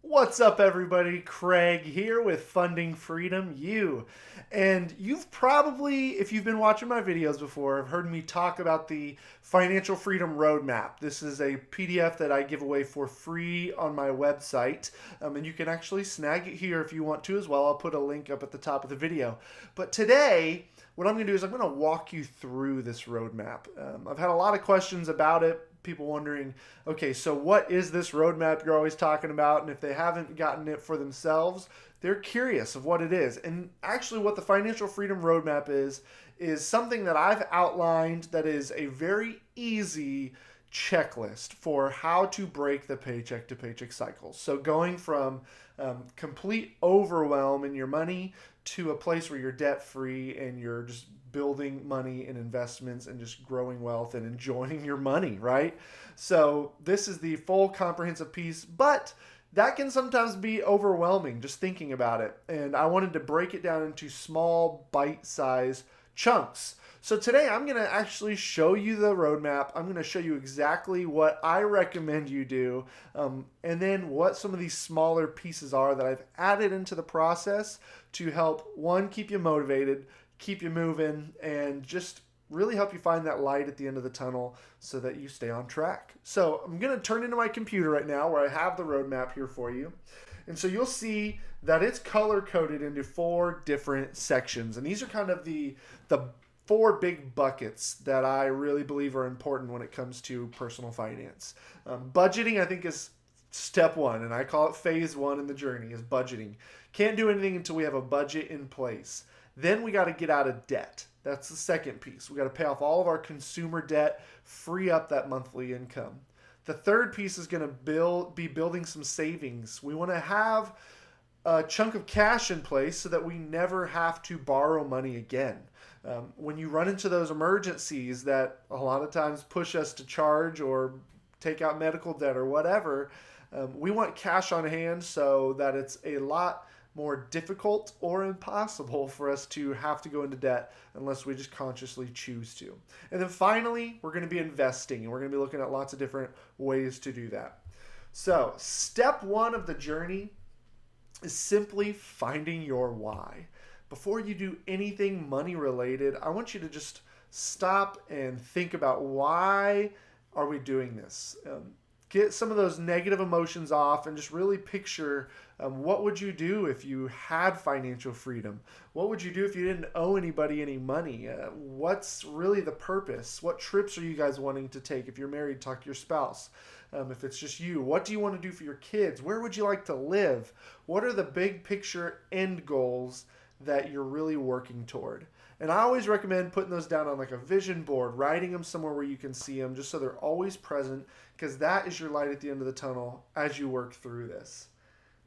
What's up, everybody? Craig here with Funding Freedom U. And you've probably, if you've been watching my videos before, have heard me talk about the Financial Freedom Roadmap. This is a PDF that I give away for free on my website. And you can actually snag it here if you want to as well. I'll put a link up at the top of the video. But today, what I'm going to do is I'm going to walk you through this roadmap. I've had a lot of questions about it. People wondering, okay, so what is this roadmap you're always talking about? And if they haven't gotten it for themselves, they're curious of what it is. And actually, what the Financial Freedom Roadmap is something that I've outlined that is a very easy checklist for how to break the paycheck to paycheck cycle. So going from complete overwhelm in your money to a place where you're debt free and you're just building money and investments and just growing wealth and enjoying your money, right? So this is the full comprehensive piece, but that can sometimes be overwhelming just thinking about it. And I wanted to break it down into small bite-sized chunks. So today I'm going to actually show you the roadmap. I'm going to show you exactly what I recommend you do, and then what some of these smaller pieces are that I've added into the process to help, one, keep you motivated, keep you moving, and just really help you find that light at the end of the tunnel so that you stay on track. So I'm going to turn into my computer right now where I have the roadmap here for you. And so you'll see that it's color coded into 4 different sections. And these are kind of the 4 big buckets that I really believe are important when it comes to personal finance. Budgeting, I think, is step 1, and I call it phase 1 in the journey, is budgeting. Can't do anything until we have a budget in place. Then we got to get out of debt. That's the second piece. We got to pay off all of our consumer debt, free up that monthly income. The third piece is going to be building some savings. We want to have a chunk of cash in place so that we never have to borrow money again. When you run into those emergencies that a lot of times push us to charge or take out medical debt or whatever, we want cash on hand so that it's a lot more difficult or impossible for us to have to go into debt unless we just consciously choose to. And then finally, we're going to be investing, and we're going to be looking at lots of different ways to do that. So step 1 of the journey is simply finding your why. Before you do anything money related, I want you to just stop and think about, why are we doing this? Get some of those negative emotions off and just really picture, what would you do if you had financial freedom? What would you do if you didn't owe anybody any money? What's really the purpose? What trips are you guys wanting to take? If you're married, talk to your spouse. If it's just you, what do you want to do for your kids? Where would you like to live? What are the big picture end goals that you're really working toward? And I always recommend putting those down on like a vision board, writing them somewhere where you can see them, just so they're always present, because that is your light at the end of the tunnel as you work through this.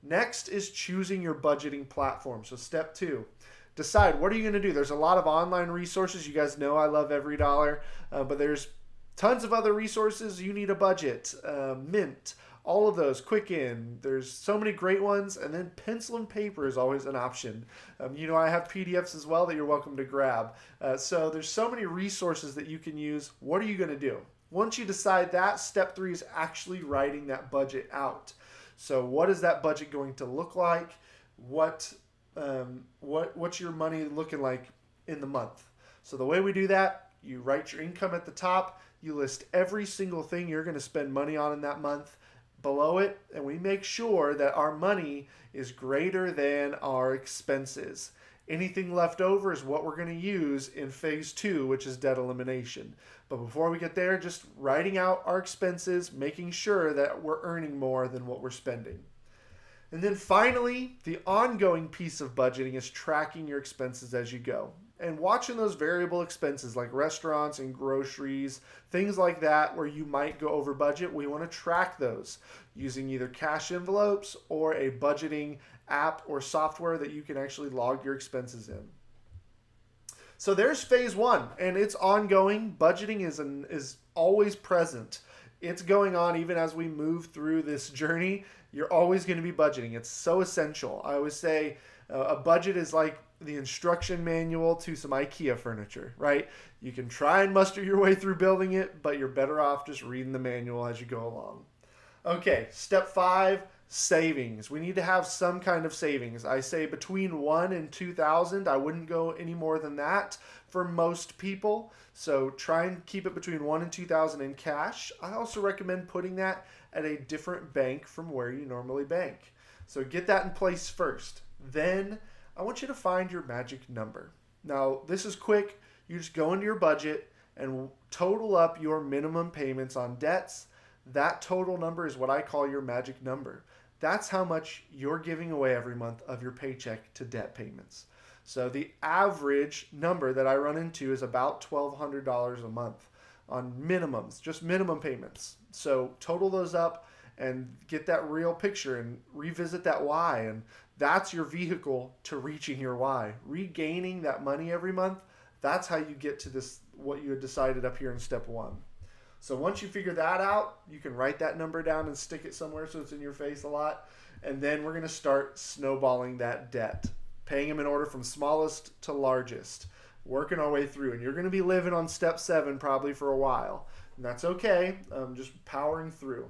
Next is choosing your budgeting platform. So step 2, decide, what are you going to do? There's a lot of online resources. You guys know I love Every Dollar, but there's tons of other resources. You need a budget, Mint, all of those, Quicken. There's so many great ones. And then pencil and paper is always an option. I have PDFs as well that you're welcome to grab. So there's so many resources that you can use. What are you going to do? Once you decide that, step 3 is actually writing that budget out. So what is that budget going to look like? What's your money looking like in the month? So the way we do that, you write your income at the top. You list every single thing you're going to spend money on in that month below it, and we make sure that our money is greater than our expenses. Anything left over is what we're going to use in phase 2, which is debt elimination. But before we get there, just writing out our expenses, making sure that we're earning more than what we're spending. And then finally, the ongoing piece of budgeting is tracking your expenses as you go. And watching those variable expenses like restaurants and groceries, things like that where you might go over budget, we want to track those using either cash envelopes or a budgeting app or software that you can actually log your expenses in. So there's phase 1, and it's ongoing. Budgeting is always present. It's going on even as we move through this journey. You're always going to be budgeting. It's so essential. I always say a budget is like the instruction manual to some IKEA furniture, right? You can try and muster your way through building it, but you're better off just reading the manual as you go along. Okay, step 5, Savings. We need to have some kind of savings. I say between 1 and 2,000. I wouldn't go any more than that for most people. So try and keep it between 1 and 2,000 in cash. I also recommend putting that at a different bank from where you normally bank. So get that in place first. Then I want you to find your magic number. Now, this is quick. You just go into your budget and total up your minimum payments on debts. That total number is what I call your magic number. That's how much you're giving away every month of your paycheck to debt payments. So the average number that I run into is about $1,200 a month on minimums, just minimum payments. So total those up and get that real picture and revisit that why. And that's your vehicle to reaching your why. Regaining that money every month, that's how you get to this, what you had decided up here in step 1. So once you figure that out, you can write that number down and stick it somewhere so it's in your face a lot. And then we're going to start snowballing that debt, paying them in order from smallest to largest, working our way through. And you're going to be living on step 7 probably for a while. And that's okay. Just powering through.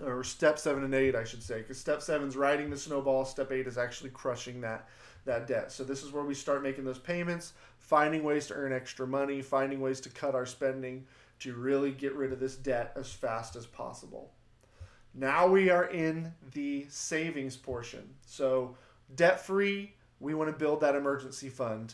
Or step 7 and 8, I should say, because step 7 is riding the snowball. Step 8 is actually crushing that debt. So this is where we start making those payments, finding ways to earn extra money, finding ways to cut our spending, to really get rid of this debt as fast as possible. Now we are in the savings portion. So debt-free, we want to build that emergency fund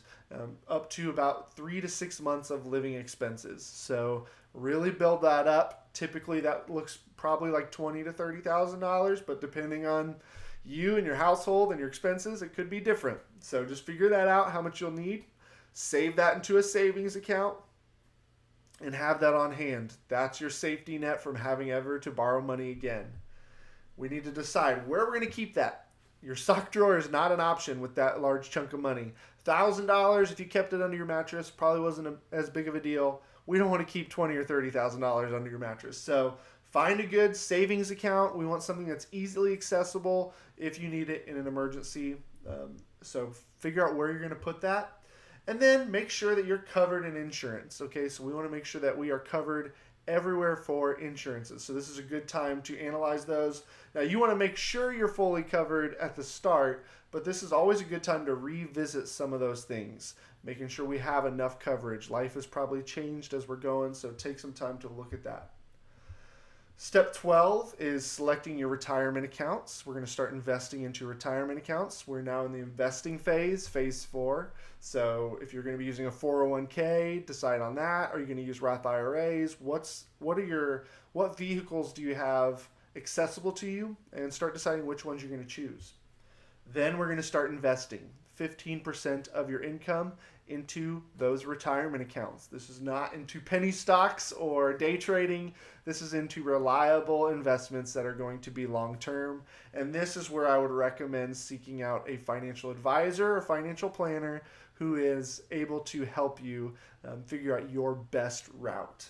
up to about 3 to 6 months of living expenses. So really build that up. Typically that looks probably like $20,000 to $30,000, but depending on you and your household and your expenses, it could be different. So just figure that out, how much you'll need. Save that into a savings account and have that on hand. That's your safety net from having ever to borrow money again. We need to decide where we're going to keep that. Your sock drawer is not an option with that large chunk of money. $1,000 if you kept it under your mattress probably wasn't as big of a deal. We don't want to keep $20,000 or $30,000 under your mattress. So find a good savings account. We want something that's easily accessible if you need it in an emergency. So figure out where you're going to put that. And then make sure that you're covered in insurance. Okay, so we want to make sure that we are covered everywhere for insurances. So this is a good time to analyze those. Now you want to make sure you're fully covered at the start, but this is always a good time to revisit some of those things, making sure we have enough coverage. Life has probably changed as we're going, so take some time to look at that. Step 12 is selecting your retirement accounts. We're going to start investing into retirement accounts. We're now in the investing phase, phase 4. So if you're going to be using a 401k, decide on that. Are you going to use Roth IRAs? What vehicles do you have accessible to you? And start deciding which ones you're going to choose. Then we're going to start investing 15% of your income into those retirement accounts. This is not into penny stocks or day trading. This is into reliable investments that are going to be long-term. And this is where I would recommend seeking out a financial advisor or financial planner who is able to help you figure out your best route.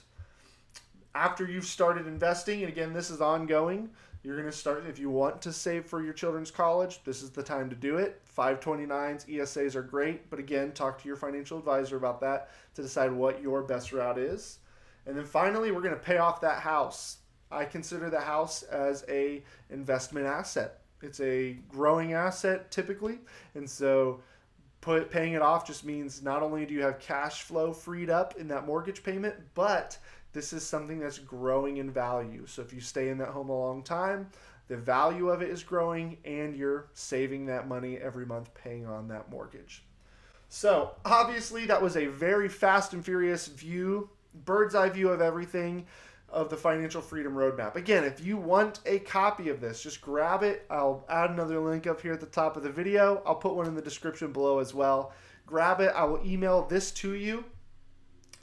After you've started investing, and again, this is ongoing, you're going to start, if you want to save for your children's college, this is the time to do it. 529s, ESAs are great, but again, talk to your financial advisor about that to decide what your best route is. And then finally, we're going to pay off that house. I consider the house as a investment asset. It's a growing asset typically, and so paying it off just means not only do you have cash flow freed up in that mortgage payment, but this is something that's growing in value. So if you stay in that home a long time, the value of it is growing and you're saving that money every month paying on that mortgage. So obviously that was a very fast and furious view, bird's eye view of everything of the Financial Freedom Roadmap. Again, if you want a copy of this, just grab it. I'll add another link up here at the top of the video. I'll put one in the description below as well. Grab it. I will email this to you.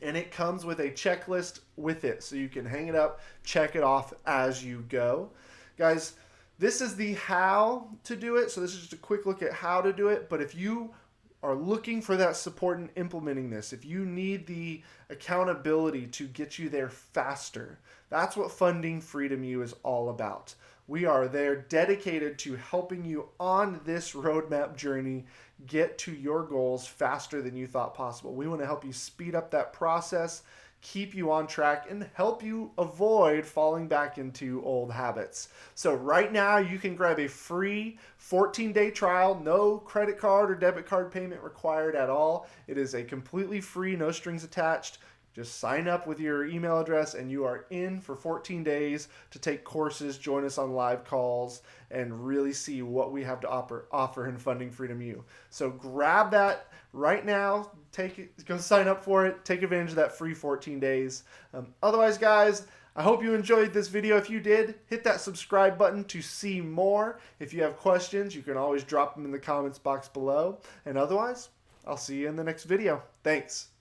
And it comes with a checklist with it, so you can hang it up, check it off as you go. Guys, this is the how to do it, so this is just a quick look at how to do it, but if you are looking for that support in implementing this, if you need the accountability to get you there faster, that's what Funding Freedom U is all about. We are there dedicated to helping you on this roadmap journey get to your goals faster than you thought possible. We want to help you speed up that process, keep you on track and help you avoid falling back into old habits. So right now you can grab a free 14-day trial, no credit card or debit card payment required at all. It is a completely free, no strings attached. Just sign up with your email address and you are in for 14 days to take courses, join us on live calls, and really see what we have to offer in Funding Freedom U. So grab that right now, go sign up for it, take advantage of that free 14 days. Otherwise, guys, I hope you enjoyed this video. If you did, hit that subscribe button to see more. If you have questions, you can always drop them in the comments box below. And otherwise, I'll see you in the next video. Thanks.